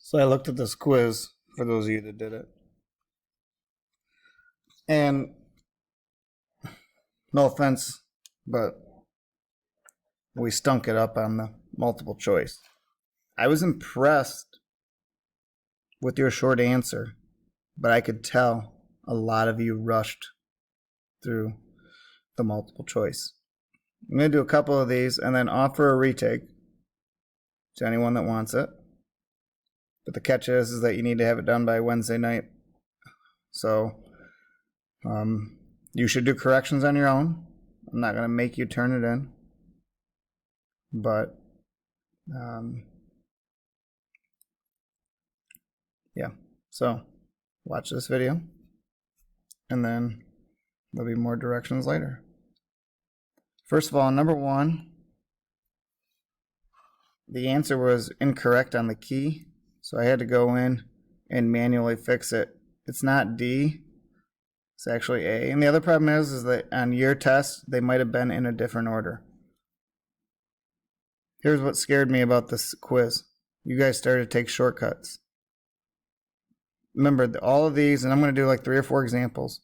So I looked at this quiz for those of you that did it. And no offense, but we stunk it up on the multiple choice. I was impressed with your short answer, but I could tell a lot of you rushed through the multiple choice. I'm going to do a couple of these and then offer a retake to anyone that wants it. But the catch is that you need to have it done by Wednesday night. So you should do corrections on your own. I'm not going to make you turn it in. But yeah, so watch this video and then there'll be more directions later. First of all, number one, the answer was incorrect on the key, so I had to go in and manually fix it. It's not D, it's actually A. And the other problem is that on your test, they might have been in a different order. Here's what scared me about this quiz. You guys started to take shortcuts. Remember, all of these, and I'm going to do like 3 or 4 examples.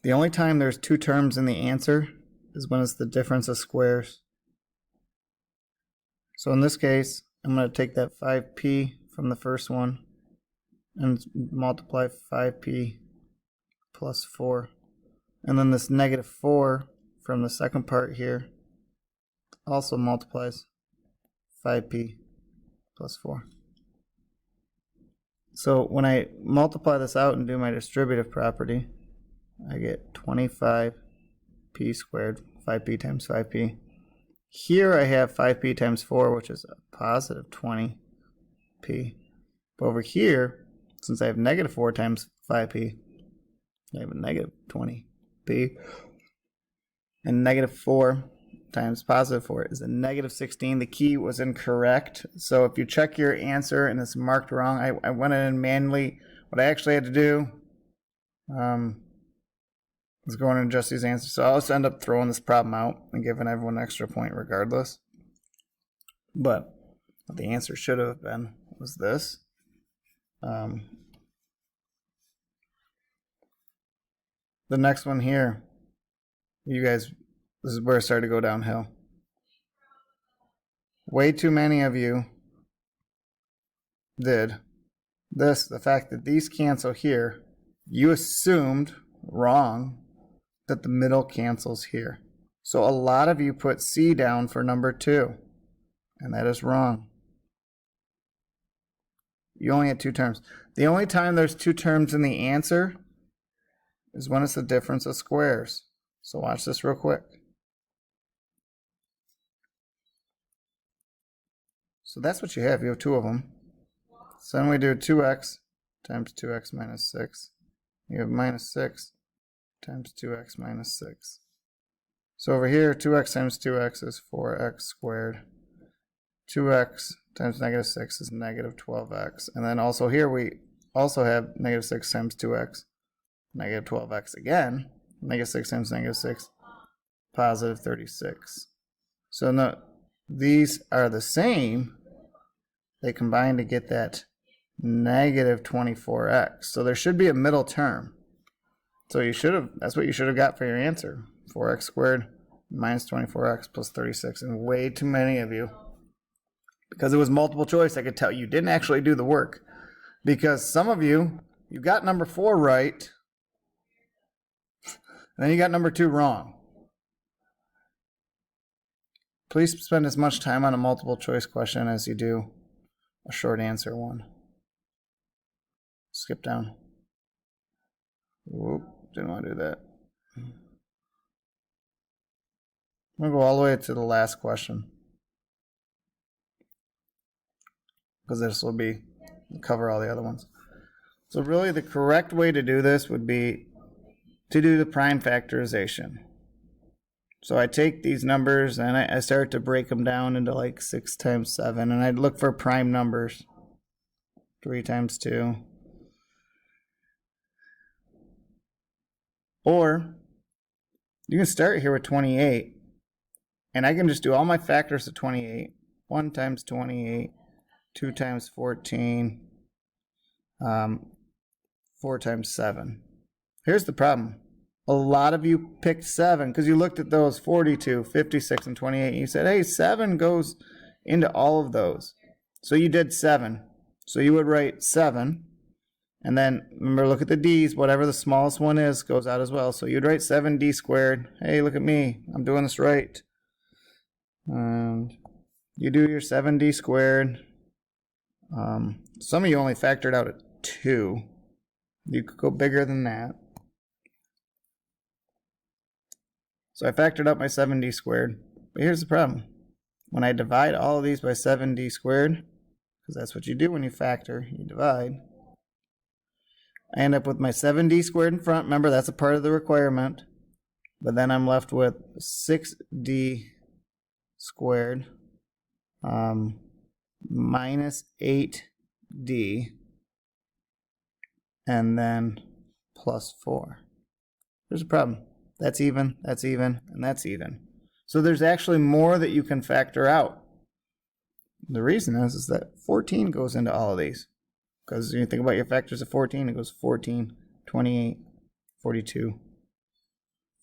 The only time there's 2 terms in the answer is when it's the difference of squares. So in this case, I'm going to take that 5p from the first one and multiply 5p plus 4. And then this negative 4 from the second part here also multiplies 5p plus 4. So when I multiply this out and do my distributive property, I get 25p squared, 5p times 5p. Here I have 5p times 4, which is a positive 20p. But over here, since I have negative 4 times 5p, I have a negative 20p. And negative 4 times positive 4 is a negative 16. The key was incorrect. So if you check your answer and it's marked wrong, I went in and manually, what I actually had to do was go in and adjust these answers. So I'll just end up throwing this problem out and giving everyone an extra point regardless. But what the answer should have been was this. The next one here, you guys, this is where it started to go downhill. Way too many of you did this. The fact that these cancel here, you assumed wrong that the middle cancels here. So a lot of you put C down for number 2, and that is wrong. You only had 2 terms. The only time there's 2 terms in the answer is when it's the difference of squares. So watch this real quick. So that's what you have. You have 2 of them. So then we do 2x times 2x minus 6. You have minus 6 times 2x minus 6. So over here, 2x times 2x is 4x squared. 2x times negative 6 is negative 12x. And then also here we also have negative 6 times 2x, negative 12x again. Negative 6 times negative 6, positive 36. So no, these are the same. They combine to get that negative 24x. So there should be a middle term. So you should have, that's what you should have got for your answer. 4x squared minus 24x plus 36. And way too many of you, because it was multiple choice, I could tell you didn't actually do the work. Because some of you, you got number 4 right, and then you got number 2 wrong. Please spend as much time on a multiple choice question as you do a short answer one. Skip down. Whoop, didn't want to do that. I'm going to go all the way to the last question, because this will cover all the other ones. So really the correct way to do this would be to do the prime factorization. So I take these numbers and I start to break them down into like 6 times 7, and I'd look for prime numbers. 3 times 2. Or you can start here with 28, and I can just do all my factors to 28, 1 times 28, 2 times 14, 4 times 7. Here's the problem. A lot of you picked 7 because you looked at those 42, 56, and 28. And you said, hey, 7 goes into all of those. So you did 7. So you would write 7. And then, remember, look at the d's. Whatever the smallest one is goes out as well. So you'd write 7d squared. Hey, look at me. I'm doing this right. And you do your 7d squared. Some of you only factored out at 2. You could go bigger than that. So I factored out my 7d squared. But here's the problem. When I divide all of these by 7d squared, because that's what you do when you factor, you divide, I end up with my 7d squared in front. Remember, that's a part of the requirement. But then I'm left with 6d squared minus 8d and then plus 4. There's a problem. That's even, and that's even. So there's actually more that you can factor out. The reason is that 14 goes into all of these. Because when you think about your factors of 14, it goes 14, 28, 42,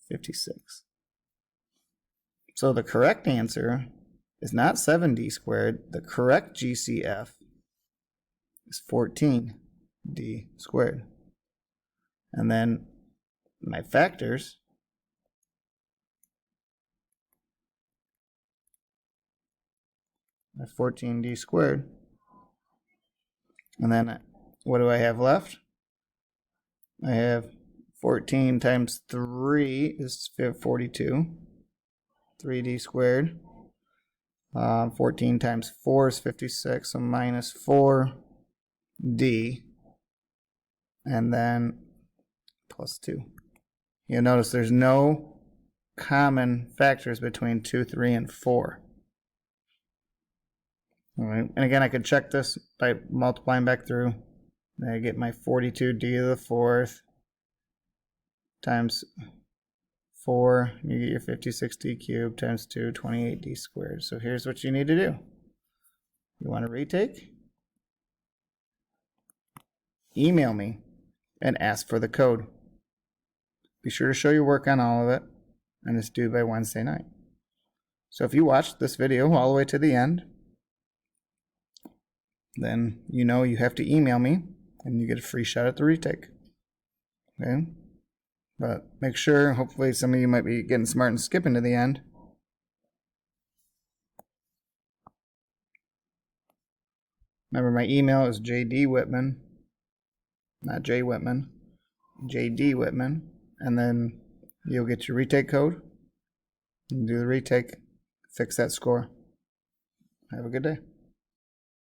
56. So the correct answer is not 7d squared. The correct GCF is 14d squared. And then my factors are 14d squared. And then what do I have left? I have 14 times 3 is 42. 3d squared. 14 times 4 is 56, so minus 4d. And then plus 2. You'll notice there's no common factors between 2, 3, and 4. All right. And again, I could check this by multiplying back through. Then I get my 42d to the 4th times 4. You get your 56d cubed times 2, 28d squared. So here's what you need to do. You want to retake? Email me and ask for the code. Be sure to show your work on all of it, and it's due by Wednesday night. So if you watched this video all the way to the end, then you know you have to email me and you get a free shot at the retake. Okay? But make sure, hopefully some of you might be getting smart and skipping to the end. Remember, my email is jdwhitman, not J Whitman, JD Whitman, and then you'll get your retake code. You do the retake, fix that score. Have a good day.